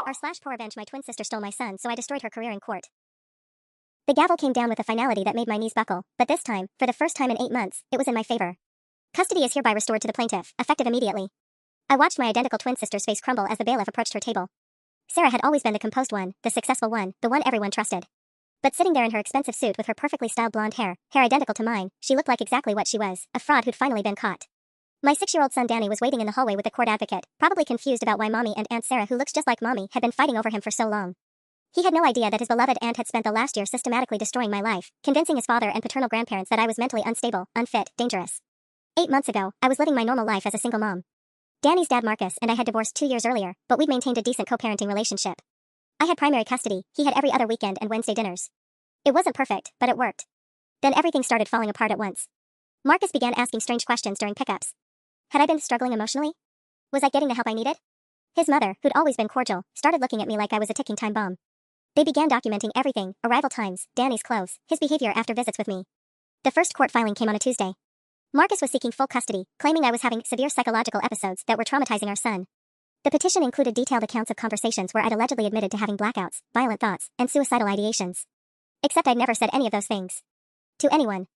r/ProRevenge my twin sister stole my son, so I destroyed her career in court. The gavel came down with a finality that made my knees buckle, but this time, for the first time in 8 months, it was in my favor. Custody is hereby restored to the plaintiff, effective immediately. I watched my identical twin sister's face crumble as the bailiff approached her table. Sarah had always been the composed one, the successful one, the one everyone trusted. But sitting there in her expensive suit with her perfectly styled blonde hair identical to mine, she looked like exactly what she was, a fraud who'd finally been caught. My 6-year-old son Danny was waiting in the hallway with the court advocate, probably confused about why Mommy and Aunt Sarah, who looks just like Mommy, had been fighting over him for so long. He had no idea that his beloved aunt had spent the last year systematically destroying my life, convincing his father and paternal grandparents that I was mentally unstable, unfit, dangerous. 8 months ago, I was living my normal life as a single mom. Danny's dad Marcus and I had divorced 2 years earlier, but we'd maintained a decent co-parenting relationship. I had primary custody, he had every other weekend and Wednesday dinners. It wasn't perfect, but it worked. Then everything started falling apart at once. Marcus began asking strange questions during pickups. Had I been struggling emotionally? Was I getting the help I needed? His mother, who'd always been cordial, started looking at me like I was a ticking time bomb. They began documenting everything, arrival times, Danny's clothes, his behavior after visits with me. The first court filing came on a Tuesday. Marcus was seeking full custody, claiming I was having severe psychological episodes that were traumatizing our son. The petition included detailed accounts of conversations where I'd allegedly admitted to having blackouts, violent thoughts, and suicidal ideations. Except I'd never said any of those things. To anyone.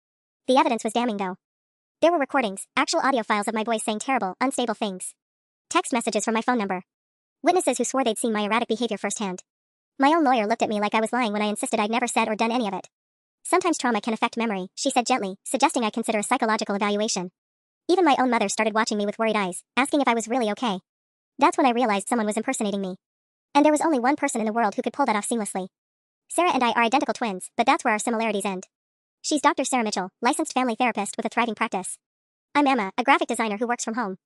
The evidence was damning though. There were recordings, actual audio files of my voice saying terrible, unstable things. Text messages from my phone number. Witnesses who swore they'd seen my erratic behavior firsthand. My own lawyer looked at me like I was lying when I insisted I'd never said or done any of it. Sometimes trauma can affect memory, she said gently, suggesting I consider a psychological evaluation. Even my own mother started watching me with worried eyes, asking if I was really okay. That's when I realized someone was impersonating me. And there was only one person in the world who could pull that off seamlessly. Sarah and I are identical twins, but that's where our similarities end. She's Dr. Sarah Mitchell, licensed family therapist with a thriving practice. I'm Emma, a graphic designer who works from home.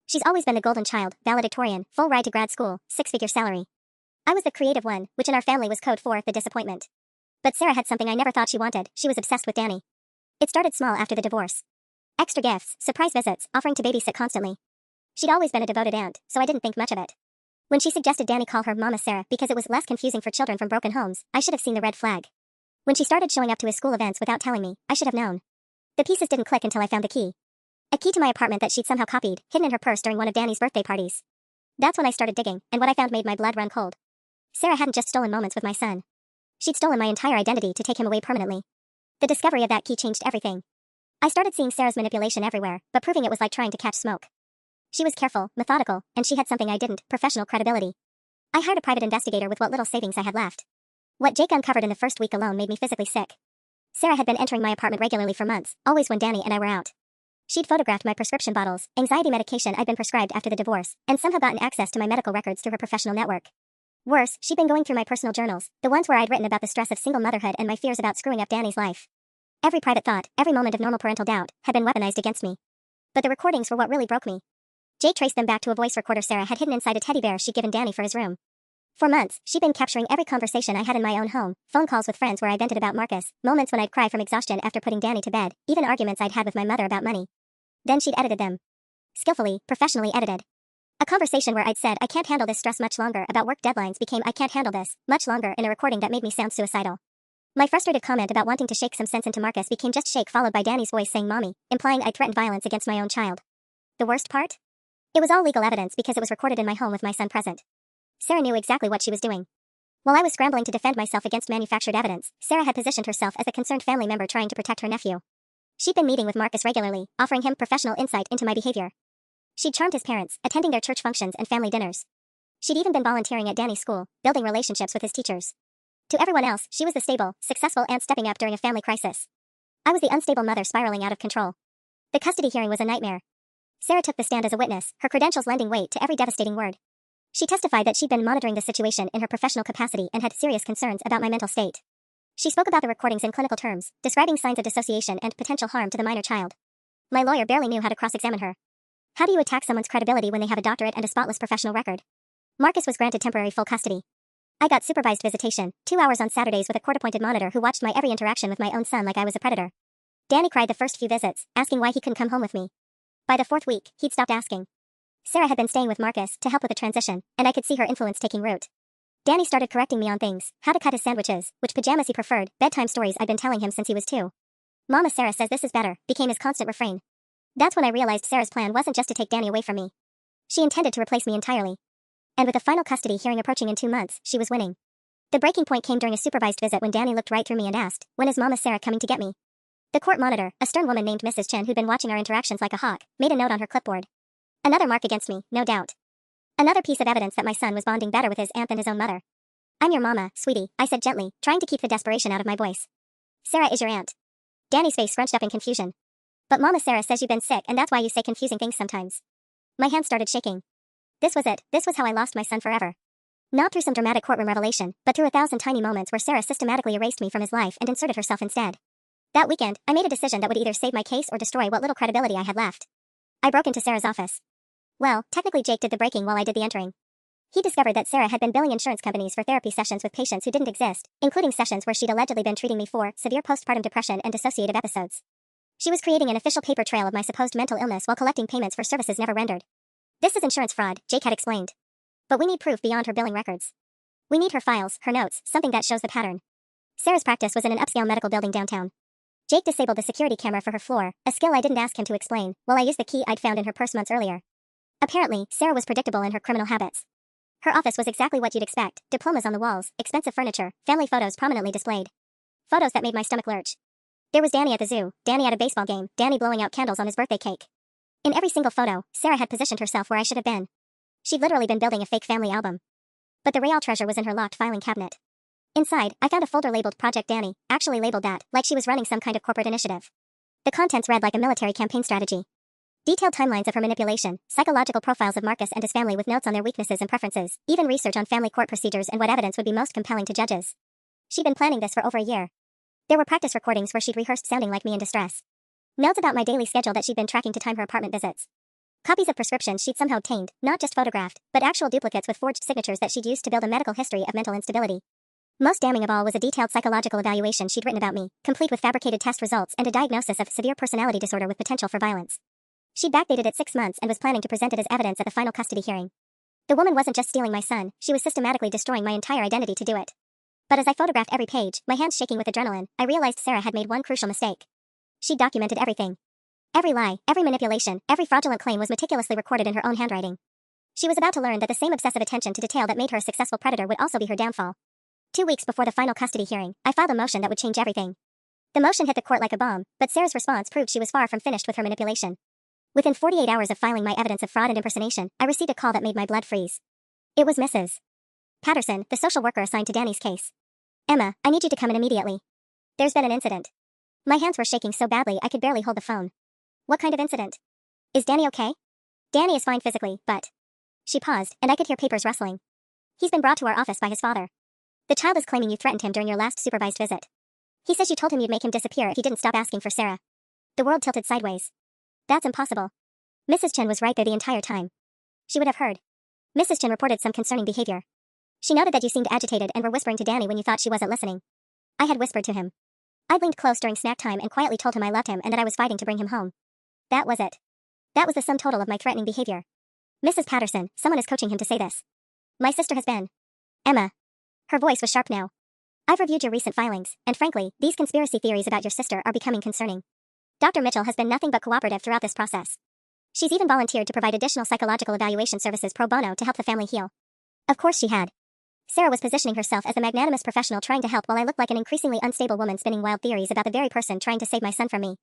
She's always been the golden child, valedictorian, full ride to grad school, 6-figure salary. I was the creative one, which in our family was code for the disappointment. But Sarah had something I never thought she wanted. She was obsessed with Danny. It started small after the divorce. Extra gifts, surprise visits, offering to babysit constantly. She'd always been a devoted aunt, so I didn't think much of it. When she suggested Danny call her Mama Sarah because it was less confusing for children from broken homes, I should have seen the red flag. When she started showing up to his school events without telling me, I should have known. The pieces didn't click until I found the key. A key to my apartment that she'd somehow copied, hidden in her purse during one of Danny's birthday parties. That's when I started digging, and what I found made my blood run cold. Sarah hadn't just stolen moments with my son. She'd stolen my entire identity to take him away permanently. The discovery of that key changed everything. I started seeing Sarah's manipulation everywhere, but proving it was like trying to catch smoke. She was careful, methodical, and she had something I didn't, professional credibility. I hired a private investigator with what little savings I had left. What Jake uncovered in the first week alone made me physically sick. Sarah had been entering my apartment regularly for months, always when Danny and I were out. She'd photographed my prescription bottles, anxiety medication I'd been prescribed after the divorce, and somehow gotten access to my medical records through her professional network. Worse, she'd been going through my personal journals, the ones where I'd written about the stress of single motherhood and my fears about screwing up Danny's life. Every private thought, every moment of normal parental doubt, had been weaponized against me. But the recordings were what really broke me. Jake traced them back to a voice recorder Sarah had hidden inside a teddy bear she'd given Danny for his room. For months, she'd been capturing every conversation I had in my own home, phone calls with friends where I vented about Marcus, moments when I'd cry from exhaustion after putting Danny to bed, even arguments I'd had with my mother about money. Then she'd edited them. Skillfully, professionally edited. A conversation where I'd said I can't handle this stress much longer about work deadlines became I can't handle this much longer in a recording that made me sound suicidal. My frustrated comment about wanting to shake some sense into Marcus became just shake followed by Danny's voice saying mommy, implying I'd threatened violence against my own child. The worst part? It was all legal evidence because it was recorded in my home with my son present. Sarah knew exactly what she was doing. While I was scrambling to defend myself against manufactured evidence, Sarah had positioned herself as a concerned family member trying to protect her nephew. She'd been meeting with Marcus regularly, offering him professional insight into my behavior. She'd charmed his parents, attending their church functions and family dinners. She'd even been volunteering at Danny's school, building relationships with his teachers. To everyone else, she was the stable, successful aunt stepping up during a family crisis. I was the unstable mother spiraling out of control. The custody hearing was a nightmare. Sarah took the stand as a witness, her credentials lending weight to every devastating word. She testified that she'd been monitoring the situation in her professional capacity and had serious concerns about my mental state. She spoke about the recordings in clinical terms, describing signs of dissociation and potential harm to the minor child. My lawyer barely knew how to cross-examine her. How do you attack someone's credibility when they have a doctorate and a spotless professional record? Marcus was granted temporary full custody. I got supervised visitation, 2 hours on Saturdays with a court-appointed monitor who watched my every interaction with my own son like I was a predator. Danny cried the first few visits, asking why he couldn't come home with me. By the 4th week, he'd stopped asking. Sarah had been staying with Marcus to help with the transition, and I could see her influence taking root. Danny started correcting me on things, how to cut his sandwiches, which pajamas he preferred, bedtime stories I'd been telling him since he was 2. Mama Sarah says this is better, became his constant refrain. That's when I realized Sarah's plan wasn't just to take Danny away from me. She intended to replace me entirely. And with the final custody hearing approaching in 2 months, she was winning. The breaking point came during a supervised visit when Danny looked right through me and asked, "When is Mama Sarah coming to get me?" The court monitor, a stern woman named Mrs. Chen who'd been watching our interactions like a hawk, made a note on her clipboard. Another mark against me, no doubt. Another piece of evidence that my son was bonding better with his aunt than his own mother. "I'm your mama, sweetie," I said gently, trying to keep the desperation out of my voice. "Sarah is your aunt." Danny's face scrunched up in confusion. "But Mama Sarah says you've been sick and that's why you say confusing things sometimes." My hand started shaking. This was it. This was how I lost my son forever. Not through some dramatic courtroom revelation, but through 1,000 tiny moments where Sarah systematically erased me from his life and inserted herself instead. That weekend, I made a decision that would either save my case or destroy what little credibility I had left. I broke into Sarah's office. Well, technically Jake did the breaking while I did the entering. He discovered that Sarah had been billing insurance companies for therapy sessions with patients who didn't exist, including sessions where she'd allegedly been treating me for severe postpartum depression and dissociative episodes. She was creating an official paper trail of my supposed mental illness while collecting payments for services never rendered. "This is insurance fraud," Jake had explained. "But we need proof beyond her billing records. We need her files, her notes, something that shows the pattern." Sarah's practice was in an upscale medical building downtown. Jake disabled the security camera for her floor, a skill I didn't ask him to explain, while I used the key I'd found in her purse months earlier. Apparently, Sarah was predictable in her criminal habits. Her office was exactly what you'd expect: diplomas on the walls, expensive furniture, family photos prominently displayed. Photos that made my stomach lurch. There was Danny at the zoo, Danny at a baseball game, Danny blowing out candles on his birthday cake. In every single photo, Sarah had positioned herself where I should have been. She'd literally been building a fake family album. But the real treasure was in her locked filing cabinet. Inside, I found a folder labeled Project Danny, actually labeled that, like she was running some kind of corporate initiative. The contents read like a military campaign strategy. Detailed timelines of her manipulation, psychological profiles of Marcus and his family with notes on their weaknesses and preferences, even research on family court procedures and what evidence would be most compelling to judges. She'd been planning this for over a year. There were practice recordings where she'd rehearsed sounding like me in distress. Notes about my daily schedule that she'd been tracking to time her apartment visits. Copies of prescriptions she'd somehow obtained, not just photographed, but actual duplicates with forged signatures that she'd used to build a medical history of mental instability. Most damning of all was a detailed psychological evaluation she'd written about me, complete with fabricated test results and a diagnosis of severe personality disorder with potential for violence. She'd backdated it 6 months and was planning to present it as evidence at the final custody hearing. The woman wasn't just stealing my son, she was systematically destroying my entire identity to do it. But as I photographed every page, my hands shaking with adrenaline, I realized Sarah had made one crucial mistake. She'd documented everything. Every lie, every manipulation, every fraudulent claim was meticulously recorded in her own handwriting. She was about to learn that the same obsessive attention to detail that made her a successful predator would also be her downfall. 2 weeks before the final custody hearing, I filed a motion that would change everything. The motion hit the court like a bomb, but Sarah's response proved she was far from finished with her manipulation. Within 48 hours of filing my evidence of fraud and impersonation, I received a call that made my blood freeze. It was Mrs. Patterson, the social worker assigned to Danny's case. "Emma, I need you to come in immediately. There's been an incident." My hands were shaking so badly I could barely hold the phone. "What kind of incident? Is Danny okay?" "Danny is fine physically, but..." She paused, and I could hear papers rustling. "He's been brought to our office by his father. The child is claiming you threatened him during your last supervised visit. He says you told him you'd make him disappear if he didn't stop asking for Sarah." The world tilted sideways. "That's impossible." Mrs. Chen was right there the entire time. She would have heard. Mrs. Chen reported some concerning behavior. She noted that you seemed agitated and were whispering to Danny when you thought she wasn't listening. I had whispered to him. I'd leaned close during snack time and quietly told him I loved him and that I was fighting to bring him home. That was it. That was the sum total of my threatening behavior. "Mrs. Patterson, someone is coaching him to say this. My sister has been..." "Emma." Her voice was sharp now. "I've reviewed your recent filings, and frankly, these conspiracy theories about your sister are becoming concerning. Dr. Mitchell has been nothing but cooperative throughout this process. She's even volunteered to provide additional psychological evaluation services pro bono to help the family heal." Of course she had. Sarah was positioning herself as the magnanimous professional trying to help while I looked like an increasingly unstable woman spinning wild theories about the very person trying to save my son from me.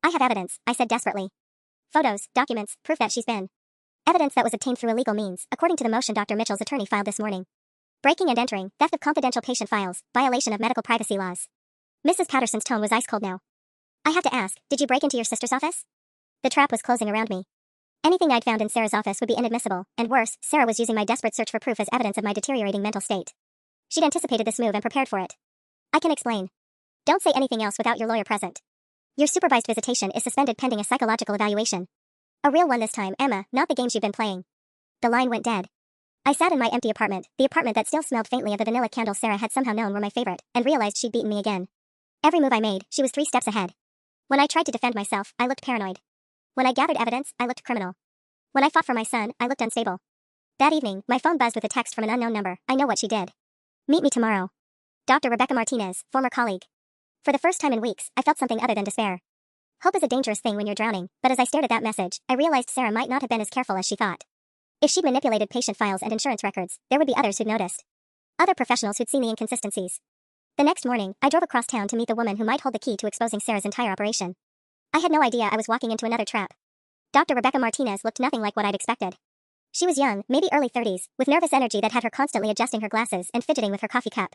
"I have evidence," I said desperately. "Photos, documents, proof that she's been..." "Evidence that was obtained through illegal means, according to the motion Dr. Mitchell's attorney filed this morning. Breaking and entering, theft of confidential patient files, violation of medical privacy laws." Mrs. Patterson's tone was ice cold now. "I have to ask, did you break into your sister's office?" The trap was closing around me. Anything I'd found in Sarah's office would be inadmissible, and worse, Sarah was using my desperate search for proof as evidence of my deteriorating mental state. She'd anticipated this move and prepared for it. "I can explain. Don't say anything else without your lawyer present. Your supervised visitation is suspended pending a psychological evaluation. A real one this time, Emma, not the games you've been playing." The line went dead. I sat in my empty apartment, the apartment that still smelled faintly of the vanilla candles Sarah had somehow known were my favorite, and realized she'd beaten me again. Every move I made, she was 3 steps ahead. When I tried to defend myself, I looked paranoid. When I gathered evidence, I looked criminal. When I fought for my son, I looked unstable. That evening, my phone buzzed with a text from an unknown number. I know what she did. "Meet me tomorrow. Dr. Rebecca Martinez, former colleague." For the first time in weeks, I felt something other than despair. Hope is a dangerous thing when you're drowning, but as I stared at that message, I realized Sarah might not have been as careful as she thought. If she'd manipulated patient files and insurance records, there would be others who'd noticed. Other professionals who'd seen the inconsistencies. The next morning, I drove across town to meet the woman who might hold the key to exposing Sarah's entire operation. I had no idea I was walking into another trap. Dr. Rebecca Martinez looked nothing like what I'd expected. She was young, maybe early 30s, with nervous energy that had her constantly adjusting her glasses and fidgeting with her coffee cup.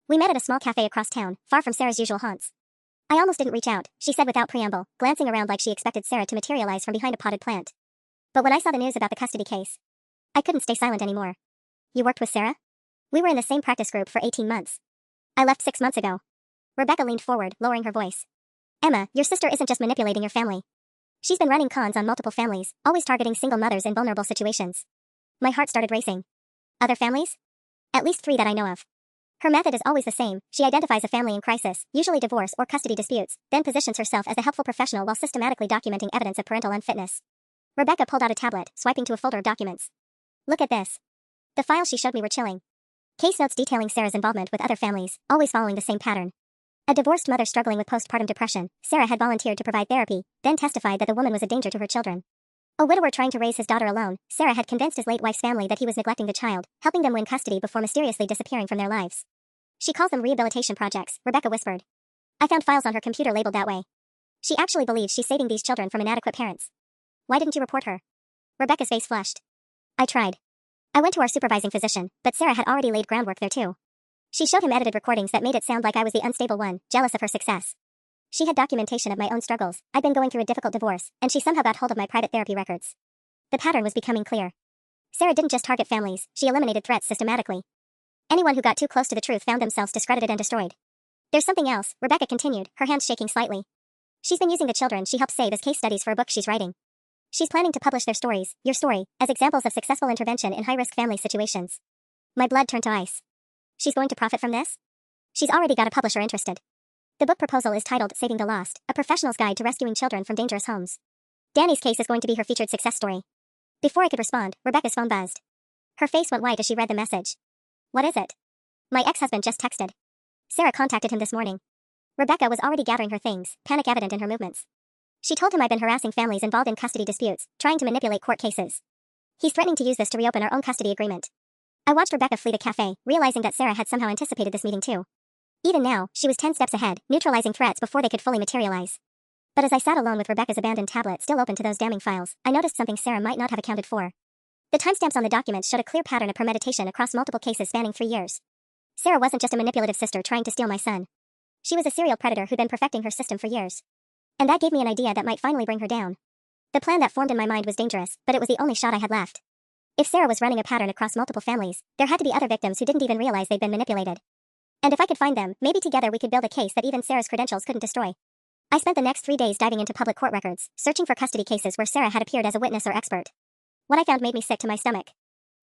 We met at a small cafe across town, far from Sarah's usual haunts. I almost didn't reach out, she said without preamble, glancing around like she expected Sarah to materialize from behind a potted plant. But when I saw the news about the custody case, I couldn't stay silent anymore. You worked with Sarah? We were in the same practice group for 18 months. I left 6 months ago. Rebecca leaned forward, lowering her voice. Emma, your sister isn't just manipulating your family. She's been running cons on multiple families, always targeting single mothers in vulnerable situations. My heart started racing. Other families? At least 3 that I know of. Her method is always the same. She identifies a family in crisis, usually divorce or custody disputes, then positions herself as a helpful professional while systematically documenting evidence of parental unfitness. Rebecca pulled out a tablet, swiping to a folder of documents. Look at this. The files she showed me were chilling. Case notes detailing Sarah's involvement with other families, always following the same pattern. A divorced mother struggling with postpartum depression, Sarah had volunteered to provide therapy, then testified that the woman was a danger to her children. A widower trying to raise his daughter alone, Sarah had convinced his late wife's family that he was neglecting the child, helping them win custody before mysteriously disappearing from their lives. She calls them rehabilitation projects, Rebecca whispered. I found files on her computer labeled that way. She actually believes she's saving these children from inadequate parents. Why didn't you report her? Rebecca's face flushed. I tried. I went to our supervising physician, but Sarah had already laid groundwork there too. She showed him edited recordings that made it sound like I was the unstable one, jealous of her success. She had documentation of my own struggles. I'd been going through a difficult divorce, and she somehow got hold of my private therapy records. The pattern was becoming clear. Sarah didn't just target families, she eliminated threats systematically. Anyone who got too close to the truth found themselves discredited and destroyed. There's something else, Rebecca continued, her hands shaking slightly. She's been using the children she helped save as case studies for a book she's writing. She's planning to publish their stories, your story, as examples of successful intervention in high-risk family situations. My blood turned to ice. She's going to profit from this? She's already got a publisher interested. The book proposal is titled Saving the Lost, A Professional's Guide to Rescuing Children from Dangerous Homes. Danny's case is going to be her featured success story. Before I could respond, Rebecca's phone buzzed. Her face went white as she read the message. What is it? My ex-husband just texted. Sarah contacted him this morning. Rebecca was already gathering her things, panic evident in her movements. She told him I'd been harassing families involved in custody disputes, trying to manipulate court cases. He's threatening to use this to reopen our own custody agreement. I watched Rebecca flee the cafe, realizing that Sarah had somehow anticipated this meeting too. Even now, she was 10 steps ahead, neutralizing threats before they could fully materialize. But as I sat alone with Rebecca's abandoned tablet still open to those damning files, I noticed something Sarah might not have accounted for. The timestamps on the documents showed a clear pattern of premeditation across multiple cases spanning 3 years. Sarah wasn't just a manipulative sister trying to steal my son. She was a serial predator who'd been perfecting her system for years. And that gave me an idea that might finally bring her down. The plan that formed in my mind was dangerous, but it was the only shot I had left. If Sarah was running a pattern across multiple families, there had to be other victims who didn't even realize they'd been manipulated. And if I could find them, maybe together we could build a case that even Sarah's credentials couldn't destroy. I spent the next 3 days diving into public court records, searching for custody cases where Sarah had appeared as a witness or expert. What I found made me sick to my stomach.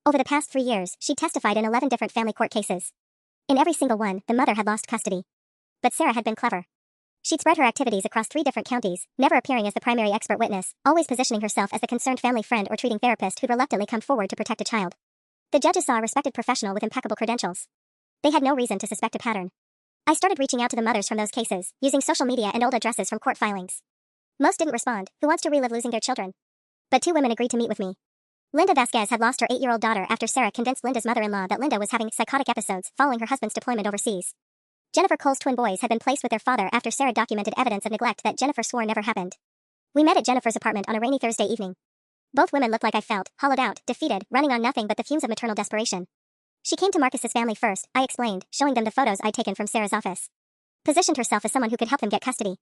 Over the past 3 years, she testified in 11 different family court cases. In every single one, the mother had lost custody. But Sarah had been clever. She'd spread her activities across 3 different counties, never appearing as the primary expert witness, always positioning herself as the concerned family friend or treating therapist who'd reluctantly come forward to protect a child. The judges saw a respected professional with impeccable credentials. They had no reason to suspect a pattern. I started reaching out to the mothers from those cases, using social media and old addresses from court filings. Most didn't respond. Who wants to relive losing their children? But 2 women agreed to meet with me. Linda Vasquez had lost her 8-year-old daughter after Sarah convinced Linda's mother-in-law that Linda was having psychotic episodes following her husband's deployment overseas. Jennifer Cole's twin boys had been placed with their father after Sarah documented evidence of neglect that Jennifer swore never happened. We met at Jennifer's apartment on a rainy Thursday evening. Both women looked like I felt, hollowed out, defeated, running on nothing but the fumes of maternal desperation. She came to Marcus's family first, I explained, showing them the photos I'd taken from Sarah's office. Positioned herself as someone who could help them get custody.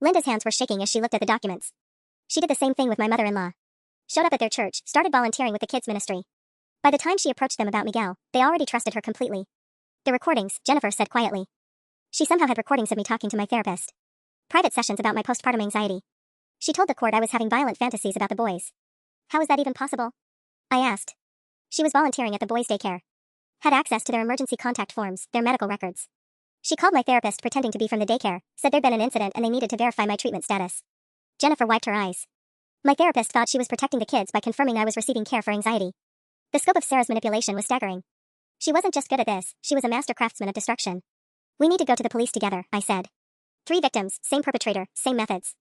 Linda's hands were shaking as she looked at the documents. She did the same thing with my mother-in-law. Showed up at their church, started volunteering with the kids' ministry. By the time she approached them about Miguel, they already trusted her completely. The recordings, Jennifer said quietly. She somehow had recordings of me talking to my therapist. Private sessions about my postpartum anxiety. She told the court I was having violent fantasies about the boys. How is that even possible? I asked. She was volunteering at the boys' daycare. Had access to their emergency contact forms, their medical records. She called my therapist pretending to be from the daycare, said there'd been an incident and they needed to verify my treatment status. Jennifer wiped her eyes. My therapist thought she was protecting the kids by confirming I was receiving care for anxiety. The scope of Sarah's manipulation was staggering. She wasn't just good at this, she was a master craftsman of destruction. We need to go to the police together, I said. 3 victims, same perpetrator, same methods.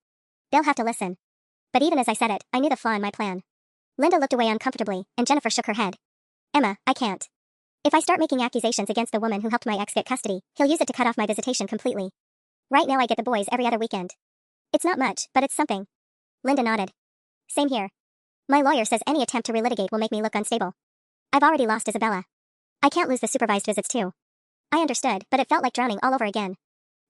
They'll have to listen. But even as I said it, I knew the flaw in my plan. Linda looked away uncomfortably, and Jennifer shook her head. Emma, I can't. If I start making accusations against the woman who helped my ex get custody, he'll use it to cut off my visitation completely. Right now I get the boys every other weekend. It's not much, but it's something. Linda nodded. Same here. My lawyer says any attempt to relitigate will make me look unstable. I've already lost Isabella. I can't lose the supervised visits too. I understood, but it felt like drowning all over again.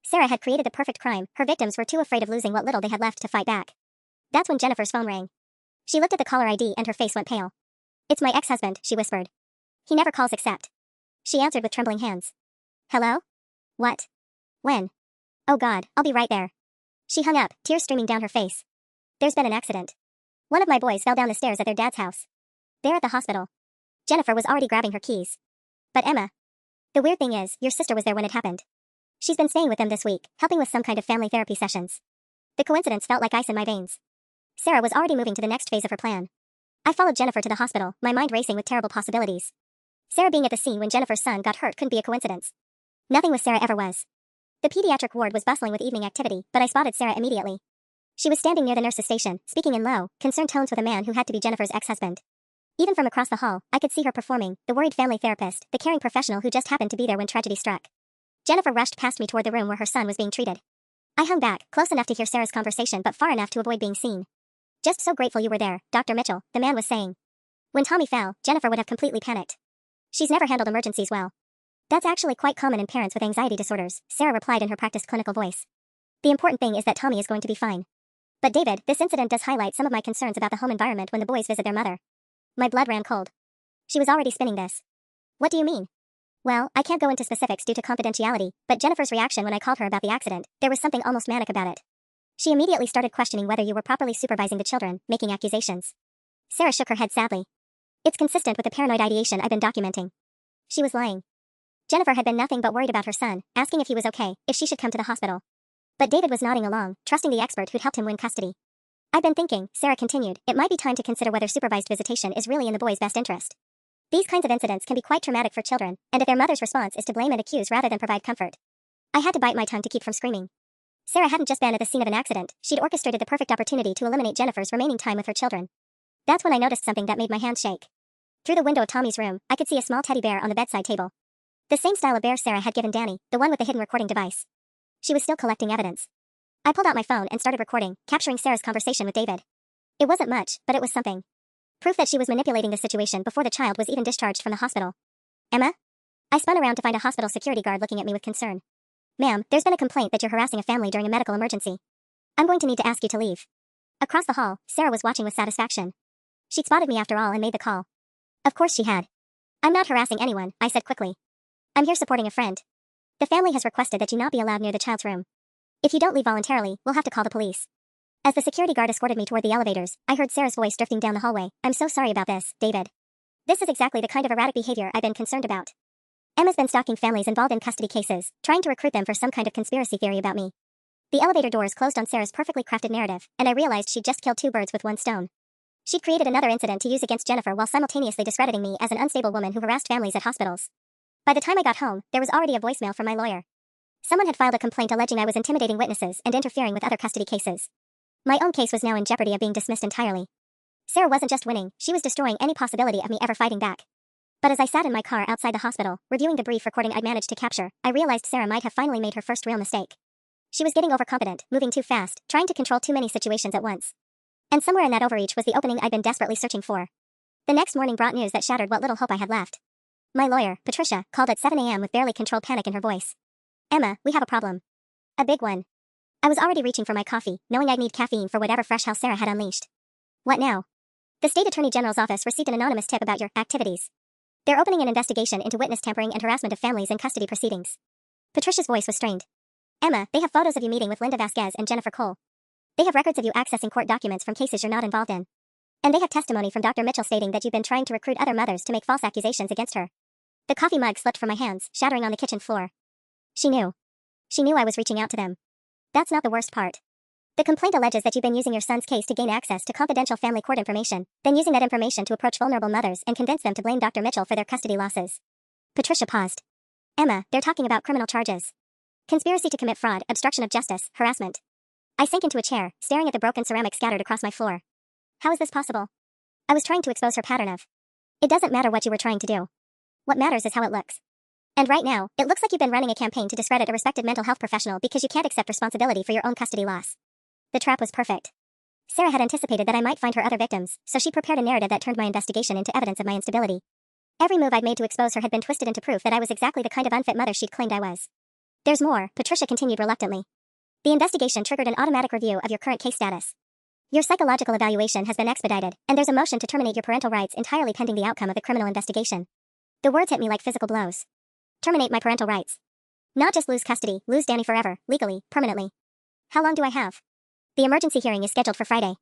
Sarah had created the perfect crime. Her victims were too afraid of losing what little they had left to fight back. That's when Jennifer's phone rang. She looked at the caller ID and her face went pale. It's my ex-husband, she whispered. He never calls except. She answered with trembling hands. Hello? What? When? Oh God, I'll be right there. She hung up, tears streaming down her face. There's been an accident. One of my boys fell down the stairs at their dad's house. They're at the hospital. Jennifer was already grabbing her keys. But Emma. The weird thing is, your sister was there when it happened. She's been staying with them this week, helping with some kind of family therapy sessions. The coincidence felt like ice in my veins. Sarah was already moving to the next phase of her plan. I followed Jennifer to the hospital, my mind racing with terrible possibilities. Sarah being at the scene when Jennifer's son got hurt couldn't be a coincidence. Nothing with Sarah ever was. The pediatric ward was bustling with evening activity, but I spotted Sarah immediately. She was standing near the nurse's station, speaking in low, concerned tones with a man who had to be Jennifer's ex-husband. Even from across the hall, I could see her performing, the worried family therapist, the caring professional who just happened to be there when tragedy struck. Jennifer rushed past me toward the room where her son was being treated. I hung back, close enough to hear Sarah's conversation but far enough to avoid being seen. Just so grateful you were there, Dr. Mitchell, the man was saying. When Tommy fell, Jennifer would have completely panicked. She's never handled emergencies well. That's actually quite common in parents with anxiety disorders, Sarah replied in her practiced clinical voice. The important thing is that Tommy is going to be fine. But David, this incident does highlight some of my concerns about the home environment when the boys visit their mother. My blood ran cold. She was already spinning this. What do you mean? Well, I can't go into specifics due to confidentiality, but Jennifer's reaction when I called her about the accident, there was something almost manic about it. She immediately started questioning whether you were properly supervising the children, making accusations. Sarah shook her head sadly. It's consistent with the paranoid ideation I've been documenting. She was lying. Jennifer had been nothing but worried about her son, asking if he was okay, if she should come to the hospital. But David was nodding along, trusting the expert who'd helped him win custody. I've been thinking, Sarah continued, it might be time to consider whether supervised visitation is really in the boy's best interest. These kinds of incidents can be quite traumatic for children, and if their mother's response is to blame and accuse rather than provide comfort. I had to bite my tongue to keep from screaming. Sarah hadn't just been at the scene of an accident, she'd orchestrated the perfect opportunity to eliminate Jennifer's remaining time with her children. That's when I noticed something that made my hands shake. Through the window of Tommy's room, I could see a small teddy bear on the bedside table. The same style of bear Sarah had given Danny, the one with the hidden recording device. She was still collecting evidence. I pulled out my phone and started recording, capturing Sarah's conversation with David. It wasn't much, but it was something. Proof that she was manipulating the situation before the child was even discharged from the hospital. Emma? I spun around to find a hospital security guard looking at me with concern. Ma'am, there's been a complaint that you're harassing a family during a medical emergency. I'm going to need to ask you to leave. Across the hall, Sarah was watching with satisfaction. She'd spotted me after all and made the call. Of course she had. I'm not harassing anyone, I said quickly. I'm here supporting a friend. The family has requested that you not be allowed near the child's room. If you don't leave voluntarily, we'll have to call the police. As the security guard escorted me toward the elevators, I heard Sarah's voice drifting down the hallway. I'm so sorry about this, David. This is exactly the kind of erratic behavior I've been concerned about. Emma's been stalking families involved in custody cases, trying to recruit them for some kind of conspiracy theory about me. The elevator doors closed on Sarah's perfectly crafted narrative, and I realized she'd just killed two birds with one stone. She'd created another incident to use against Jennifer while simultaneously discrediting me as an unstable woman who harassed families at hospitals. By the time I got home, there was already a voicemail from my lawyer. Someone had filed a complaint alleging I was intimidating witnesses and interfering with other custody cases. My own case was now in jeopardy of being dismissed entirely. Sarah wasn't just winning, she was destroying any possibility of me ever fighting back. But as I sat in my car outside the hospital, reviewing the brief recording I'd managed to capture, I realized Sarah might have finally made her first real mistake. She was getting overconfident, moving too fast, trying to control too many situations at once. And somewhere in that overreach was the opening I'd been desperately searching for. The next morning brought news that shattered what little hope I had left. My lawyer, Patricia, called at 7 a.m. with barely controlled panic in her voice. Emma, we have a problem. A big one. I was already reaching for my coffee, knowing I'd need caffeine for whatever fresh hell Sarah had unleashed. What now? The State Attorney General's office received an anonymous tip about your activities. They're opening an investigation into witness tampering and harassment of families in custody proceedings. Patricia's voice was strained. Emma, they have photos of you meeting with Linda Vasquez and Jennifer Cole. They have records of you accessing court documents from cases you're not involved in. And they have testimony from Dr. Mitchell stating that you've been trying to recruit other mothers to make false accusations against her. The coffee mug slipped from my hands, shattering on the kitchen floor. She knew. She knew I was reaching out to them. That's not the worst part. The complaint alleges that you've been using your son's case to gain access to confidential family court information, then using that information to approach vulnerable mothers and convince them to blame Dr. Mitchell for their custody losses. Patricia paused. Emma, they're talking about criminal charges. Conspiracy to commit fraud, obstruction of justice, harassment. I sank into a chair, staring at the broken ceramic scattered across my floor. How is this possible? I was trying to expose her pattern of. It doesn't matter what you were trying to do. What matters is how it looks. And right now, it looks like you've been running a campaign to discredit a respected mental health professional because you can't accept responsibility for your own custody loss. The trap was perfect. Sarah had anticipated that I might find her other victims, so she prepared a narrative that turned my investigation into evidence of my instability. Every move I'd made to expose her had been twisted into proof that I was exactly the kind of unfit mother she'd claimed I was. There's more, Patricia continued reluctantly. The investigation triggered an automatic review of your current case status. Your psychological evaluation has been expedited, and there's a motion to terminate your parental rights entirely pending the outcome of the criminal investigation. The words hit me like physical blows. Terminate my parental rights. Not just lose custody, lose Danny forever, legally, permanently. How long do I have? The emergency hearing is scheduled for Friday.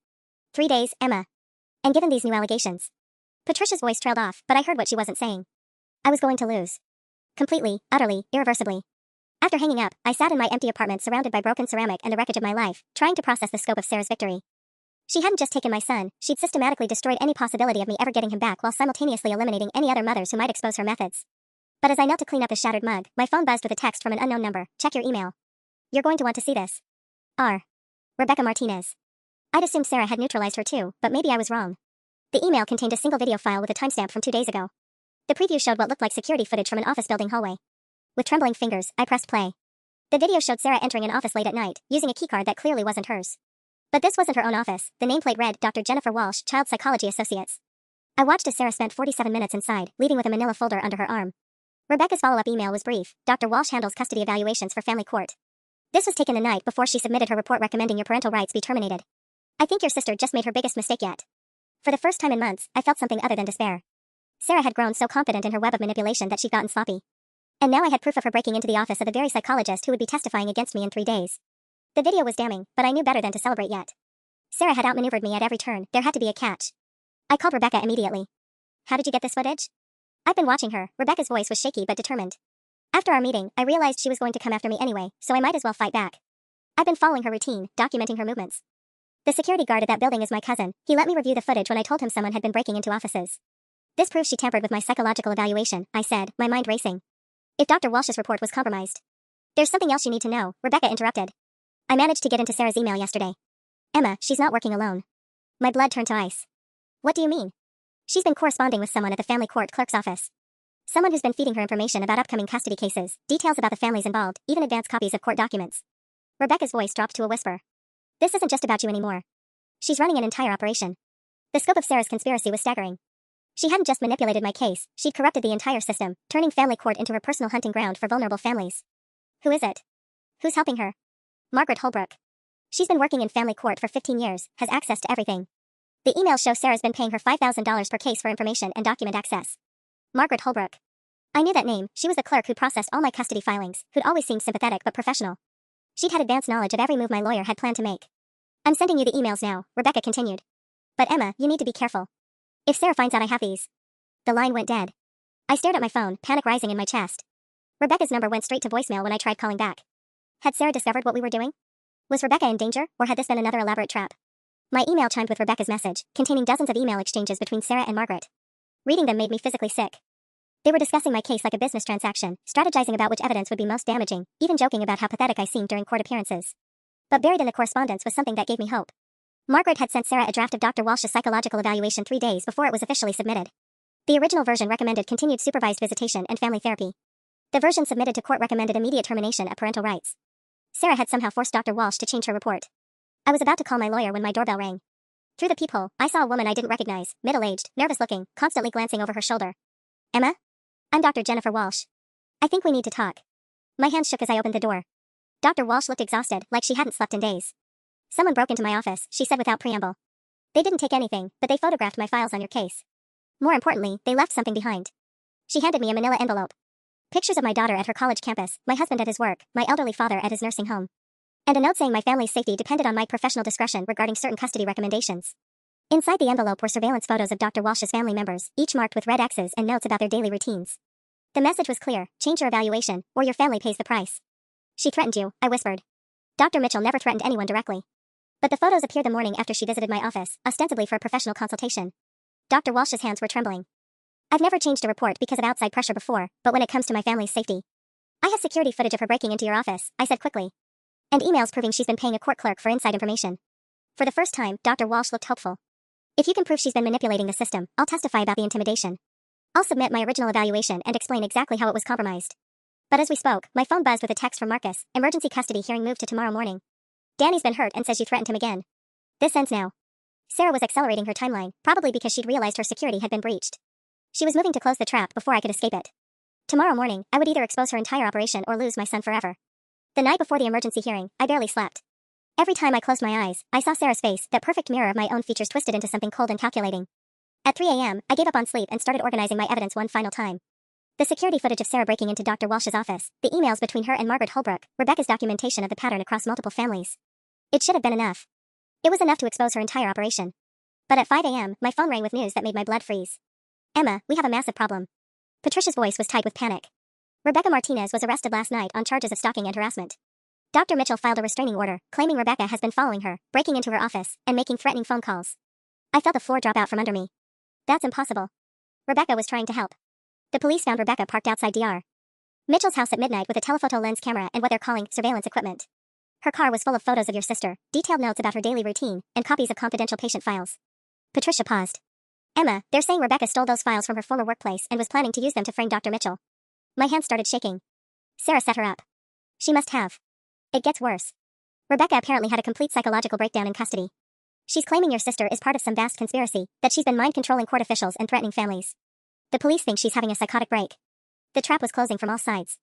3 days, Emma. And given these new allegations. Patricia's voice trailed off, but I heard what she wasn't saying. I was going to lose. Completely, utterly, irreversibly. After hanging up, I sat in my empty apartment surrounded by broken ceramic and the wreckage of my life, trying to process the scope of Sarah's victory. She hadn't just taken my son, she'd systematically destroyed any possibility of me ever getting him back while simultaneously eliminating any other mothers who might expose her methods. But as I knelt to clean up the shattered mug, my phone buzzed with a text from an unknown number. Check your email. You're going to want to see this. R. Rebecca Martinez. I'd assumed Sarah had neutralized her too, but maybe I was wrong. The email contained a single video file with a timestamp from 2 days ago. The preview showed what looked like security footage from an office building hallway. With trembling fingers, I pressed play. The video showed Sarah entering an office late at night, using a keycard that clearly wasn't hers. But this wasn't her own office. The nameplate read Dr. Jennifer Walsh, Child Psychology Associates. I watched as Sarah spent 47 minutes inside, leaving with a manila folder under her arm. Rebecca's follow-up email was brief. Dr. Walsh handles custody evaluations for family court. This was taken the night before she submitted her report recommending your parental rights be terminated. I think your sister just made her biggest mistake yet. For the first time in months, I felt something other than despair. Sarah had grown so confident in her web of manipulation that she'd gotten sloppy. And now I had proof of her breaking into the office of the very psychologist who would be testifying against me in 3 days. The video was damning, but I knew better than to celebrate yet. Sarah had outmaneuvered me at every turn. There had to be a catch. I called Rebecca immediately. How did you get this footage? I've been watching her. Rebecca's voice was shaky but determined. After our meeting, I realized she was going to come after me anyway, so I might as well fight back. I've been following her routine, documenting her movements. The security guard at that building is my cousin. He let me review the footage when I told him someone had been breaking into offices. This proves she tampered with my psychological evaluation, I said, my mind racing. If Dr. Walsh's report was compromised. There's something else you need to know, Rebecca interrupted. I managed to get into Sarah's email yesterday. Emma, she's not working alone. My blood turned to ice. What do you mean? She's been corresponding with someone at the family court clerk's office. Someone who's been feeding her information about upcoming custody cases, details about the families involved, even advance copies of court documents. Rebecca's voice dropped to a whisper. This isn't just about you anymore. She's running an entire operation. The scope of Sarah's conspiracy was staggering. She hadn't just manipulated my case, she'd corrupted the entire system, turning family court into her personal hunting ground for vulnerable families. Who is it? Who's helping her? Margaret Holbrook. She's been working in family court for 15 years, has access to everything. The emails show Sarah's been paying her $5,000 per case for information and document access. Margaret Holbrook. I knew that name. She was the clerk who processed all my custody filings, who'd always seemed sympathetic but professional. She'd had advanced knowledge of every move my lawyer had planned to make. I'm sending you the emails now, Rebecca continued. But Emma, you need to be careful. If Sarah finds out I have these. The line went dead. I stared at my phone, panic rising in my chest. Rebecca's number went straight to voicemail when I tried calling back. Had Sarah discovered what we were doing? Was Rebecca in danger, or had this been another elaborate trap? My email chimed with Rebecca's message, containing dozens of email exchanges between Sarah and Margaret. Reading them made me physically sick. They were discussing my case like a business transaction, strategizing about which evidence would be most damaging, even joking about how pathetic I seemed during court appearances. But buried in the correspondence was something that gave me hope. Margaret had sent Sarah a draft of Dr. Walsh's psychological evaluation 3 days before it was officially submitted. The original version recommended continued supervised visitation and family therapy. The version submitted to court recommended immediate termination of parental rights. Sarah had somehow forced Dr. Walsh to change her report. I was about to call my lawyer when my doorbell rang. Through the peephole, I saw a woman I didn't recognize, middle-aged, nervous-looking, constantly glancing over her shoulder. Emma? I'm Dr. Jennifer Walsh. I think we need to talk. My hands shook as I opened the door. Dr. Walsh looked exhausted, like she hadn't slept in days. Someone broke into my office, she said without preamble. They didn't take anything, but they photographed my files on your case. More importantly, they left something behind. She handed me a manila envelope. Pictures of my daughter at her college campus, my husband at his work, my elderly father at his nursing home. And a note saying my family's safety depended on my professional discretion regarding certain custody recommendations. Inside the envelope were surveillance photos of Dr. Walsh's family members, each marked with red X's and notes about their daily routines. The message was clear: change your evaluation, or your family pays the price. She threatened you, I whispered. Dr. Mitchell never threatened anyone directly. But the photos appeared the morning after she visited my office, ostensibly for a professional consultation. Dr. Walsh's hands were trembling. I've never changed a report because of outside pressure before, but when it comes to my family's safety. I have security footage of her breaking into your office, I said quickly. And emails proving she's been paying a court clerk for inside information. For the first time, Dr. Walsh looked hopeful. If you can prove she's been manipulating the system, I'll testify about the intimidation. I'll submit my original evaluation and explain exactly how it was compromised. But as we spoke, my phone buzzed with a text from Marcus. Emergency custody hearing moved to tomorrow morning. Danny's been hurt and says you threatened him again. This ends now. Sarah was accelerating her timeline, probably because she'd realized her security had been breached. She was moving to close the trap before I could escape it. Tomorrow morning, I would either expose her entire operation or lose my son forever. The night before the emergency hearing, I barely slept. Every time I closed my eyes, I saw Sarah's face, that perfect mirror of my own features twisted into something cold and calculating. At 3 a.m., I gave up on sleep and started organizing my evidence one final time. The security footage of Sarah breaking into Dr. Walsh's office, the emails between her and Margaret Holbrook, Rebecca's documentation of the pattern across multiple families. It should have been enough. It was enough to expose her entire operation. But at 5 a.m., my phone rang with news that made my blood freeze. Emma, we have a massive problem. Patricia's voice was tight with panic. Rebecca Martinez was arrested last night on charges of stalking and harassment. Dr. Mitchell filed a restraining order, claiming Rebecca has been following her, breaking into her office, and making threatening phone calls. I felt the floor drop out from under me. That's impossible. Rebecca was trying to help. The police found Rebecca parked outside Dr. Mitchell's house at midnight with a telephoto lens camera and what they're calling surveillance equipment. Her car was full of photos of your sister, detailed notes about her daily routine, and copies of confidential patient files. Patricia paused. Emma, they're saying Rebecca stole those files from her former workplace and was planning to use them to frame Dr. Mitchell. My hands started shaking. Sarah set her up. She must have. It gets worse. Rebecca apparently had a complete psychological breakdown in custody. She's claiming your sister is part of some vast conspiracy, that she's been mind-controlling court officials and threatening families. The police think she's having a psychotic break. The trap was closing from all sides.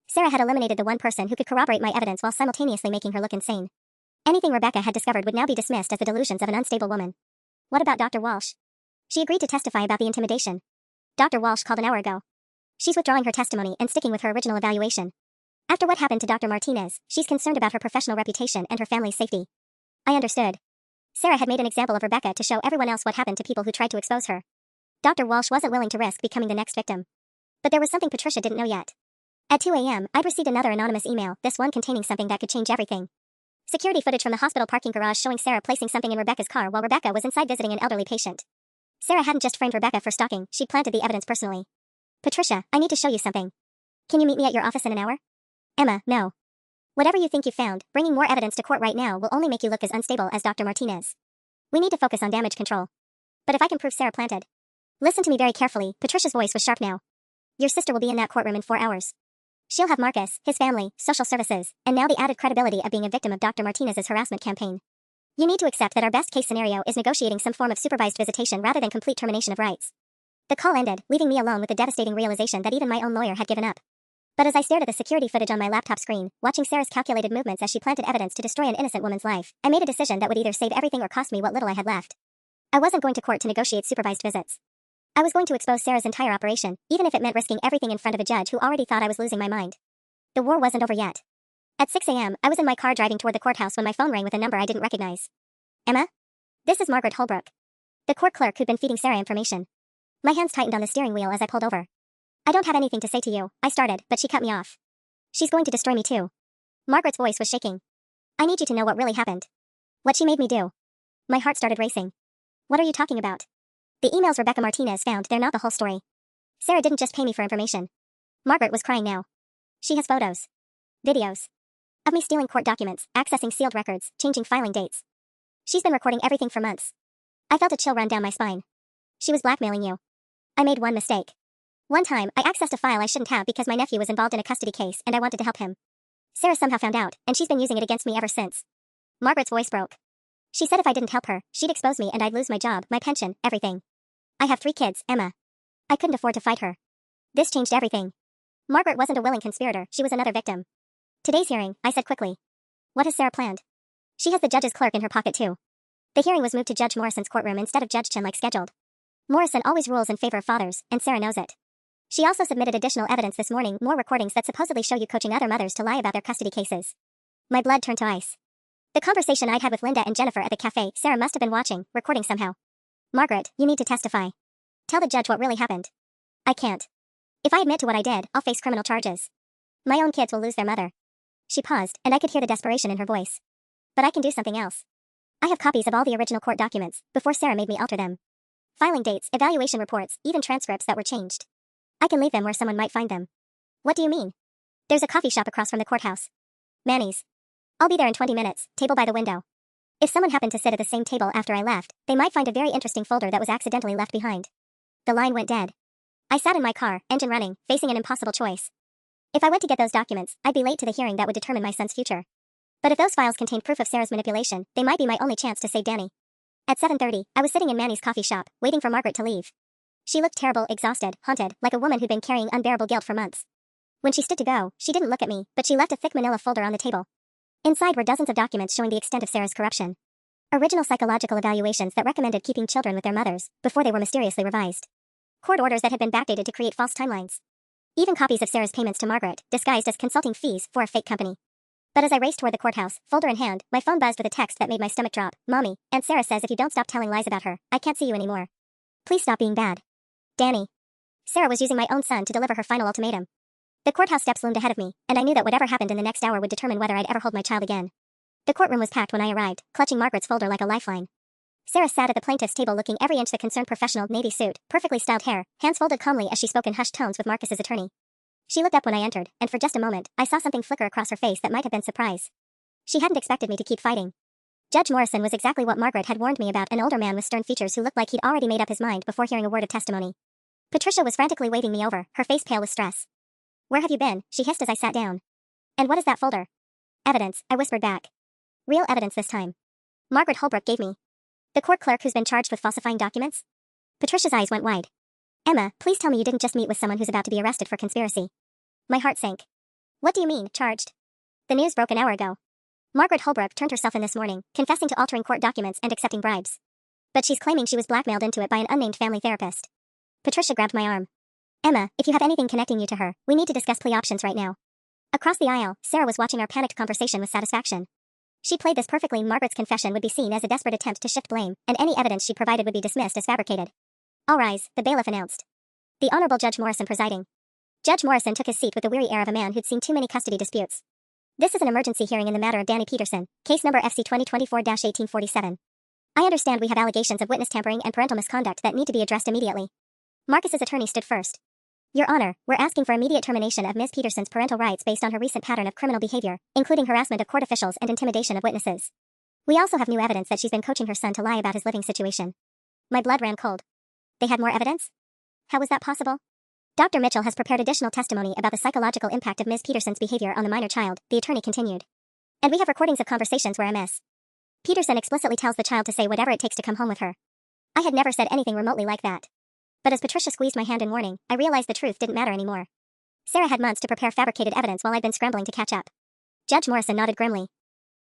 Sarah had eliminated the one person who could corroborate my evidence while simultaneously making her look insane. Anything Rebecca had discovered would now be dismissed as the delusions of an unstable woman. What about Dr. Walsh? She agreed to testify about the intimidation. Dr. Walsh called an hour ago. She's withdrawing her testimony and sticking with her original evaluation. After what happened to Dr. Martinez, she's concerned about her professional reputation and her family's safety. I understood. Sarah had made an example of Rebecca to show everyone else what happened to people who tried to expose her. Dr. Walsh wasn't willing to risk becoming the next victim. But there was something Patricia didn't know yet. At 2 a.m., I'd received another anonymous email, this one containing something that could change everything. Security footage from the hospital parking garage showing Sarah placing something in Rebecca's car while Rebecca was inside visiting an elderly patient. Sarah hadn't just framed Rebecca for stalking, she'd planted the evidence personally. Patricia, I need to show you something. Can you meet me at your office in an hour? Emma, no. Whatever you think you found, bringing more evidence to court right now will only make you look as unstable as Dr. Martinez. We need to focus on damage control. But if I can prove Sarah planted. Listen to me very carefully, Patricia's voice was sharp now. Your sister will be in that courtroom in 4 hours. She'll have Marcus, his family, social services, and now the added credibility of being a victim of Dr. Martinez's harassment campaign. You need to accept that our best case scenario is negotiating some form of supervised visitation rather than complete termination of rights. The call ended, leaving me alone with the devastating realization that even my own lawyer had given up. But as I stared at the security footage on my laptop screen, watching Sarah's calculated movements as she planted evidence to destroy an innocent woman's life, I made a decision that would either save everything or cost me what little I had left. I wasn't going to court to negotiate supervised visits. I was going to expose Sarah's entire operation, even if it meant risking everything in front of a judge who already thought I was losing my mind. The war wasn't over yet. At 6 a.m., I was in my car driving toward the courthouse when my phone rang with a number I didn't recognize. Emma? This is Margaret Holbrook. The court clerk who'd been feeding Sarah information. My hands tightened on the steering wheel as I pulled over. I don't have anything to say to you, I started, but she cut me off. She's going to destroy me too. Margaret's voice was shaking. I need you to know what really happened. What she made me do. My heart started racing. What are you talking about? The emails Rebecca Martinez found, they're not the whole story. Sarah didn't just pay me for information. Margaret was crying now. She has photos. Videos. Of me stealing court documents, accessing sealed records, changing filing dates. She's been recording everything for months. I felt a chill run down my spine. She was blackmailing you. I made one mistake. One time, I accessed a file I shouldn't have because my nephew was involved in a custody case and I wanted to help him. Sarah somehow found out, and she's been using it against me ever since. Margaret's voice broke. She said if I didn't help her, she'd expose me and I'd lose my job, my pension, everything. I have 3 kids, Emma. I couldn't afford to fight her. This changed everything. Margaret wasn't a willing conspirator, she was another victim. Today's hearing, I said quickly. What has Sarah planned? She has the judge's clerk in her pocket too. The hearing was moved to Judge Morrison's courtroom instead of Judge Chen like scheduled. Morrison always rules in favor of fathers, and Sarah knows it. She also submitted additional evidence this morning, more recordings that supposedly show you coaching other mothers to lie about their custody cases. My blood turned to ice. The conversation I'd had with Linda and Jennifer at the cafe, Sarah must have been watching, recording somehow. Margaret, you need to testify. Tell the judge what really happened. I can't. If I admit to what I did, I'll face criminal charges. My own kids will lose their mother. She paused, and I could hear the desperation in her voice. But I can do something else. I have copies of all the original court documents, before Sarah made me alter them. Filing dates, evaluation reports, even transcripts that were changed. I can leave them where someone might find them. What do you mean? There's a coffee shop across from the courthouse. Manny's. I'll be there in 20 minutes, table by the window. If someone happened to sit at the same table after I left, they might find a very interesting folder that was accidentally left behind. The line went dead. I sat in my car, engine running, facing an impossible choice. If I went to get those documents, I'd be late to the hearing that would determine my son's future. But if those files contained proof of Sarah's manipulation, they might be my only chance to save Danny. At 7:30, I was sitting in Manny's coffee shop, waiting for Margaret to leave. She looked terrible, exhausted, haunted, like a woman who'd been carrying unbearable guilt for months. When she stood to go, she didn't look at me, but she left a thick manila folder on the table. Inside were dozens of documents showing the extent of Sarah's corruption. Original psychological evaluations that recommended keeping children with their mothers, before they were mysteriously revised. Court orders that had been backdated to create false timelines. Even copies of Sarah's payments to Margaret, disguised as consulting fees for a fake company. But as I raced toward the courthouse, folder in hand, my phone buzzed with a text that made my stomach drop. Mommy, Aunt Sarah says if you don't stop telling lies about her, I can't see you anymore. Please stop being bad. Danny. Sarah was using my own son to deliver her final ultimatum. The courthouse steps loomed ahead of me, and I knew that whatever happened in the next hour would determine whether I'd ever hold my child again. The courtroom was packed when I arrived, clutching Margaret's folder like a lifeline. Sarah sat at the plaintiff's table looking every inch the concerned professional navy suit, perfectly styled hair, hands folded calmly as she spoke in hushed tones with Marcus's attorney. She looked up when I entered, and for just a moment, I saw something flicker across her face that might have been surprise. She hadn't expected me to keep fighting. Judge Morrison was exactly what Margaret had warned me about, an older man with stern features who looked like he'd already made up his mind before hearing a word of testimony. Patricia was frantically waving me over, her face pale with stress. Where have you been? She hissed as I sat down. And what is that folder? Evidence, I whispered back. Real evidence this time. Margaret Holbrook gave me. The court clerk who's been charged with falsifying documents? Patricia's eyes went wide. Emma, please tell me you didn't just meet with someone who's about to be arrested for conspiracy. My heart sank. What do you mean, charged? The news broke an hour ago. Margaret Holbrook turned herself in this morning, confessing to altering court documents and accepting bribes. But she's claiming she was blackmailed into it by an unnamed family therapist. Patricia grabbed my arm. Emma, if you have anything connecting you to her, we need to discuss plea options right now. Across the aisle, Sarah was watching our panicked conversation with satisfaction. She played this perfectly. Margaret's confession would be seen as a desperate attempt to shift blame, and any evidence she provided would be dismissed as fabricated. All rise, the bailiff announced. The Honorable Judge Morrison presiding. Judge Morrison took his seat with the weary air of a man who'd seen too many custody disputes. This is an emergency hearing in the matter of Danny Peterson, case number FC 2024-1847. I understand we have allegations of witness tampering and parental misconduct that need to be addressed immediately. Marcus's attorney stood first. Your Honor, we're asking for immediate termination of Ms. Peterson's parental rights based on her recent pattern of criminal behavior, including harassment of court officials and intimidation of witnesses. We also have new evidence that she's been coaching her son to lie about his living situation. My blood ran cold. They had more evidence? How was that possible? Dr. Mitchell has prepared additional testimony about the psychological impact of Ms. Peterson's behavior on the minor child, the attorney continued. And we have recordings of conversations where Ms. Peterson explicitly tells the child to say whatever it takes to come home with her. I had never said anything remotely like that. But as Patricia squeezed my hand in warning, I realized the truth didn't matter anymore. Sarah had months to prepare fabricated evidence while I'd been scrambling to catch up. Judge Morrison nodded grimly.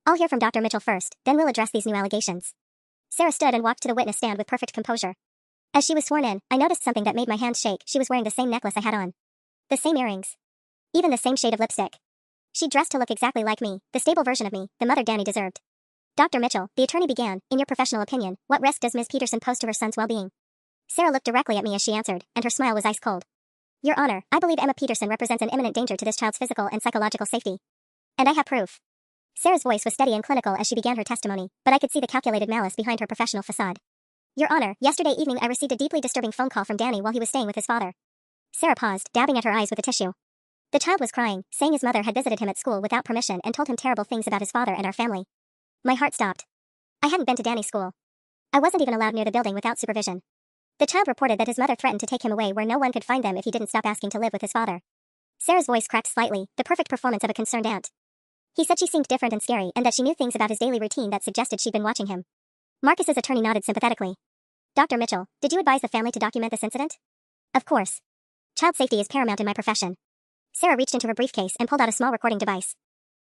I'll hear from Dr. Mitchell first, then we'll address these new allegations. Sarah stood and walked to the witness stand with perfect composure. As she was sworn in, I noticed something that made my hands shake. She was wearing the same necklace I had on. The same earrings. Even the same shade of lipstick. She dressed to look exactly like me, the stable version of me, the mother Danny deserved. Dr. Mitchell, the attorney began, in your professional opinion, what risk does Ms. Peterson pose to her son's well-being? Sarah looked directly at me as she answered, and her smile was ice cold. Your Honor, I believe Emma Peterson represents an imminent danger to this child's physical and psychological safety. And I have proof. Sarah's voice was steady and clinical as she began her testimony, but I could see the calculated malice behind her professional facade. Your Honor, yesterday evening I received a deeply disturbing phone call from Danny while he was staying with his father. Sarah paused, dabbing at her eyes with a tissue. The child was crying, saying his mother had visited him at school without permission and told him terrible things about his father and our family. My heart stopped. I hadn't been to Danny's school. I wasn't even allowed near the building without supervision. The child reported that his mother threatened to take him away where no one could find them if he didn't stop asking to live with his father. Sarah's voice cracked slightly, the perfect performance of a concerned aunt. He said she seemed different and scary and that she knew things about his daily routine that suggested she'd been watching him. Marcus's attorney nodded sympathetically. Dr. Mitchell, did you advise the family to document this incident? Of course. Child safety is paramount in my profession. Sarah reached into her briefcase and pulled out a small recording device.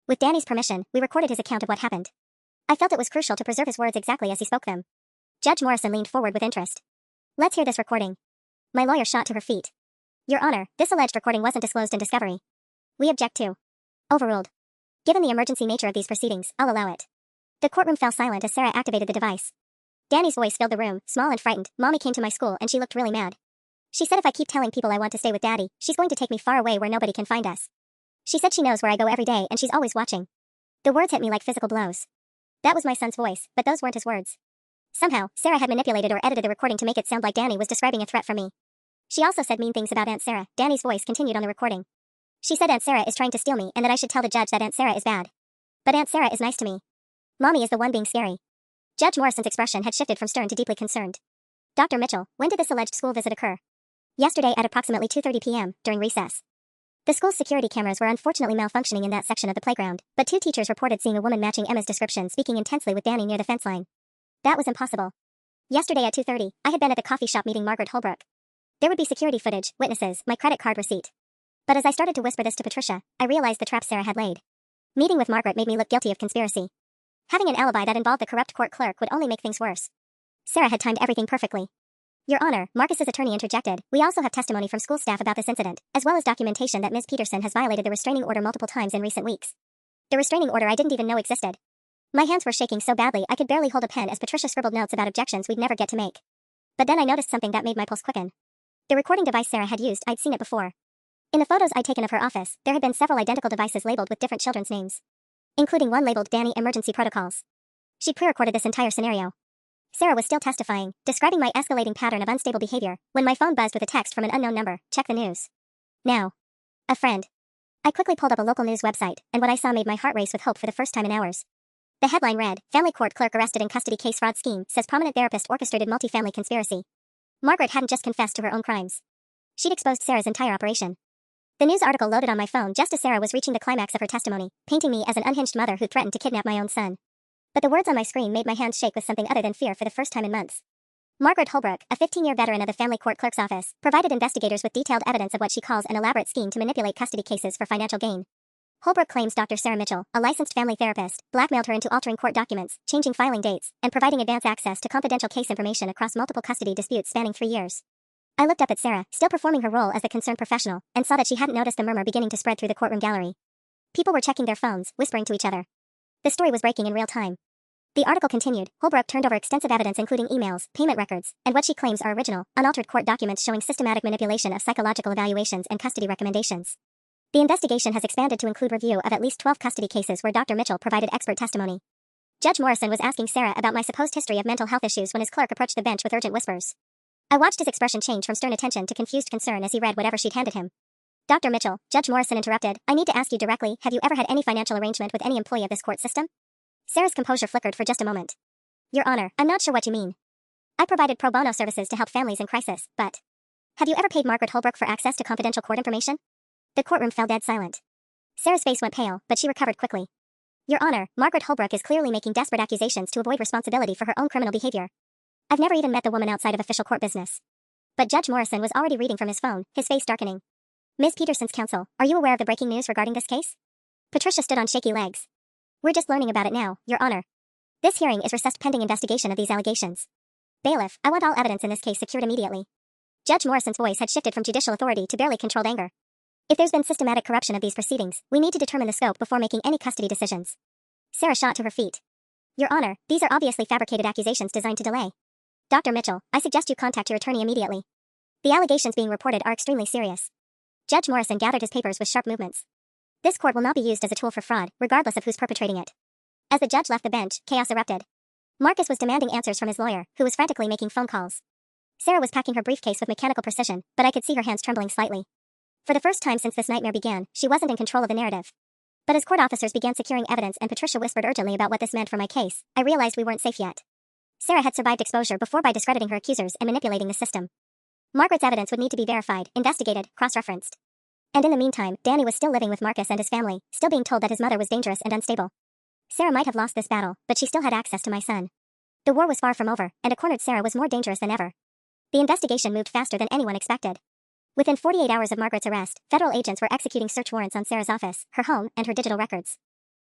With Danny's permission, we recorded his account of what happened. I felt it was crucial to preserve his words exactly as he spoke them. Judge Morrison leaned forward with interest. Let's hear this recording. My lawyer shot to her feet. Your Honor, this alleged recording wasn't disclosed in discovery. We object to. Overruled. Given the emergency nature of these proceedings, I'll allow it. The courtroom fell silent as Sarah activated the device. Danny's voice filled the room, small and frightened. Mommy came to my school and she looked really mad. She said if I keep telling people I want to stay with Daddy, she's going to take me far away where nobody can find us. She said she knows where I go every day and she's always watching. The words hit me like physical blows. That was my son's voice, but those weren't his words. Somehow, Sarah had manipulated or edited the recording to make it sound like Danny was describing a threat for me. She also said mean things about Aunt Sarah. Danny's voice continued on the recording. She said Aunt Sarah is trying to steal me and that I should tell the judge that Aunt Sarah is bad. But Aunt Sarah is nice to me. Mommy is the one being scary. Judge Morrison's expression had shifted from stern to deeply concerned. Dr. Mitchell, when did this alleged school visit occur? Yesterday at approximately 2:30 p.m., during recess. The school's security cameras were unfortunately malfunctioning in that section of the playground, but 2 teachers reported seeing a woman matching Emma's description speaking intensely with Danny near the fence line. That was impossible. Yesterday at 2:30, I had been at the coffee shop meeting Margaret Holbrook. There would be security footage, witnesses, my credit card receipt. But as I started to whisper this to Patricia, I realized the trap Sarah had laid. Meeting with Margaret made me look guilty of conspiracy. Having an alibi that involved the corrupt court clerk would only make things worse. Sarah had timed everything perfectly. Your Honor, Marcus's attorney interjected, we also have testimony from school staff about this incident, as well as documentation that Ms. Peterson has violated the restraining order multiple times in recent weeks. The restraining order I didn't even know existed. My hands were shaking so badly I could barely hold a pen as Patricia scribbled notes about objections we'd never get to make. But then I noticed something that made my pulse quicken. The recording device Sarah had used, I'd seen it before. In the photos I'd taken of her office, there had been several identical devices labeled with different children's names, including one labeled Danny Emergency Protocols. She'd pre-recorded this entire scenario. Sarah was still testifying, describing my escalating pattern of unstable behavior, when my phone buzzed with a text from an unknown number. Check the news. Now. A friend. I quickly pulled up a local news website, and what I saw made my heart race with hope for the first time in hours. The headline read, Family Court Clerk Arrested in Custody Case Fraud Scheme, says prominent therapist orchestrated multi-family conspiracy. Margaret hadn't just confessed to her own crimes. She'd exposed Sarah's entire operation. The news article loaded on my phone just as Sarah was reaching the climax of her testimony, painting me as an unhinged mother who threatened to kidnap my own son. But the words on my screen made my hands shake with something other than fear for the first time in months. Margaret Holbrook, a 15-year veteran of the Family Court Clerk's office, provided investigators with detailed evidence of what she calls an elaborate scheme to manipulate custody cases for financial gain. Holbrook claims Dr. Sarah Mitchell, a licensed family therapist, blackmailed her into altering court documents, changing filing dates, and providing advance access to confidential case information across multiple custody disputes spanning 3 years. I looked up at Sarah, still performing her role as the concerned professional, and saw that she hadn't noticed the murmur beginning to spread through the courtroom gallery. People were checking their phones, whispering to each other. The story was breaking in real time. The article continued, Holbrook turned over extensive evidence including emails, payment records, and what she claims are original, unaltered court documents showing systematic manipulation of psychological evaluations and custody recommendations. The investigation has expanded to include review of at least 12 custody cases where Dr. Mitchell provided expert testimony. Judge Morrison was asking Sarah about my supposed history of mental health issues when his clerk approached the bench with urgent whispers. I watched his expression change from stern attention to confused concern as he read whatever she'd handed him. Dr. Mitchell, Judge Morrison interrupted, I need to ask you directly, have you ever had any financial arrangement with any employee of this court system? Sarah's composure flickered for just a moment. Your Honor, I'm not sure what you mean. I provided pro bono services to help families in crisis, but... Have you ever paid Margaret Holbrook for access to confidential court information? The courtroom fell dead silent. Sarah's face went pale, but she recovered quickly. Your Honor, Margaret Holbrook is clearly making desperate accusations to avoid responsibility for her own criminal behavior. I've never even met the woman outside of official court business. But Judge Morrison was already reading from his phone, his face darkening. Ms. Peterson's counsel, are you aware of the breaking news regarding this case? Patricia stood on shaky legs. We're just learning about it now, Your Honor. This hearing is recessed pending investigation of these allegations. Bailiff, I want all evidence in this case secured immediately. Judge Morrison's voice had shifted from judicial authority to barely controlled anger. If there's been systematic corruption of these proceedings, we need to determine the scope before making any custody decisions. Sarah shot to her feet. Your Honor, these are obviously fabricated accusations designed to delay. Dr. Mitchell, I suggest you contact your attorney immediately. The allegations being reported are extremely serious. Judge Morrison gathered his papers with sharp movements. This court will not be used as a tool for fraud, regardless of who's perpetrating it. As the judge left the bench, chaos erupted. Marcus was demanding answers from his lawyer, who was frantically making phone calls. Sarah was packing her briefcase with mechanical precision, but I could see her hands trembling slightly. For the first time since this nightmare began, she wasn't in control of the narrative. But as court officers began securing evidence and Patricia whispered urgently about what this meant for my case, I realized we weren't safe yet. Sarah had survived exposure before by discrediting her accusers and manipulating the system. Margaret's evidence would need to be verified, investigated, cross-referenced. And in the meantime, Danny was still living with Marcus and his family, still being told that his mother was dangerous and unstable. Sarah might have lost this battle, but she still had access to my son. The war was far from over, and a cornered Sarah was more dangerous than ever. The investigation moved faster than anyone expected. Within 48 hours of Margaret's arrest, federal agents were executing search warrants on Sarah's office, her home, and her digital records.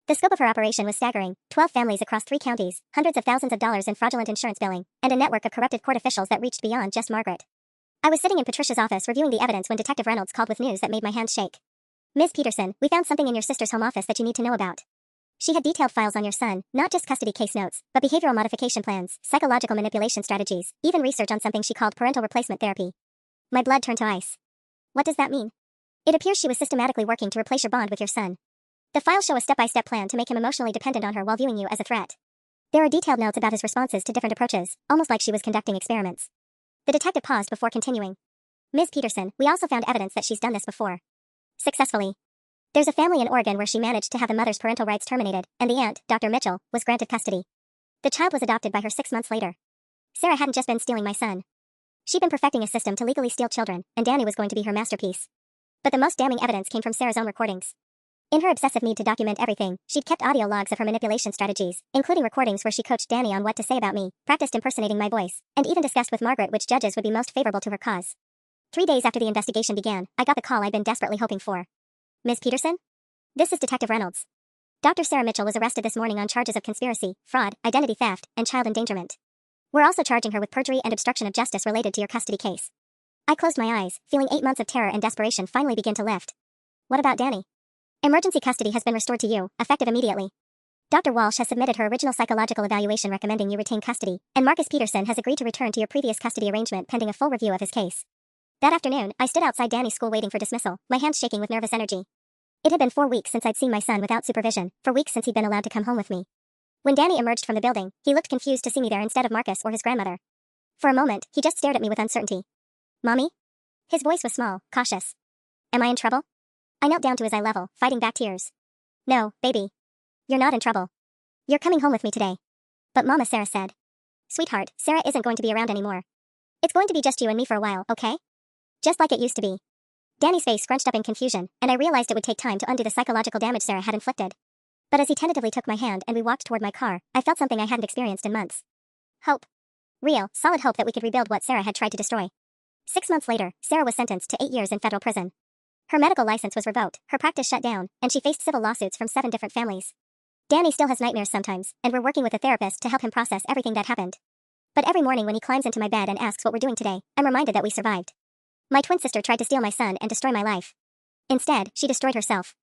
The scope of her operation was staggering: 12 families across 3 counties, hundreds of thousands of dollars in fraudulent insurance billing, and a network of corrupted court officials that reached beyond just Margaret. I was sitting in Patricia's office reviewing the evidence when Detective Reynolds called with news that made my hands shake. Ms. Peterson, we found something in your sister's home office that you need to know about. She had detailed files on your son, not just custody case notes, but behavioral modification plans, psychological manipulation strategies, even research on something she called parental replacement therapy. My blood turned to ice. What does that mean? It appears she was systematically working to replace your bond with your son. The files show a step-by-step plan to make him emotionally dependent on her while viewing you as a threat. There are detailed notes about his responses to different approaches, almost like she was conducting experiments. The detective paused before continuing. Ms. Peterson, we also found evidence that she's done this before. Successfully. There's a family in Oregon where she managed to have the mother's parental rights terminated, and the aunt, Dr. Mitchell, was granted custody. The child was adopted by her 6 months later. Sarah hadn't just been stealing my son. She'd been perfecting a system to legally steal children, and Danny was going to be her masterpiece. But the most damning evidence came from Sarah's own recordings. In her obsessive need to document everything, she'd kept audio logs of her manipulation strategies, including recordings where she coached Danny on what to say about me, practiced impersonating my voice, and even discussed with Margaret which judges would be most favorable to her cause. 3 days after the investigation began, I got the call I'd been desperately hoping for. Ms. Peterson? This is Detective Reynolds. Dr. Sarah Mitchell was arrested this morning on charges of conspiracy, fraud, identity theft, and child endangerment. We're also charging her with perjury and obstruction of justice related to your custody case. I closed my eyes, feeling 8 months of terror and desperation finally begin to lift. What about Danny? Emergency custody has been restored to you, effective immediately. Dr. Walsh has submitted her original psychological evaluation recommending you retain custody, and Marcus Peterson has agreed to return to your previous custody arrangement pending a full review of his case. That afternoon, I stood outside Danny's school waiting for dismissal, my hands shaking with nervous energy. It had been 4 weeks since I'd seen my son without supervision, 4 weeks since he'd been allowed to come home with me. When Danny emerged from the building, he looked confused to see me there instead of Marcus or his grandmother. For a moment, he just stared at me with uncertainty. Mommy? His voice was small, cautious. Am I in trouble? I knelt down to his eye level, fighting back tears. No, baby. You're not in trouble. You're coming home with me today. But Mama Sarah said. Sweetheart, Sarah isn't going to be around anymore. It's going to be just you and me for a while, okay? Just like it used to be. Danny's face scrunched up in confusion, and I realized it would take time to undo the psychological damage Sarah had inflicted. But as he tentatively took my hand and we walked toward my car, I felt something I hadn't experienced in months. Hope. Real, solid hope that we could rebuild what Sarah had tried to destroy. 6 months later, Sarah was sentenced to 8 years in federal prison. Her medical license was revoked, her practice shut down, and she faced civil lawsuits from 7 different families. Danny still has nightmares sometimes, and we're working with a therapist to help him process everything that happened. But every morning when he climbs into my bed and asks what we're doing today, I'm reminded that we survived. My twin sister tried to steal my son and destroy my life. Instead, she destroyed herself.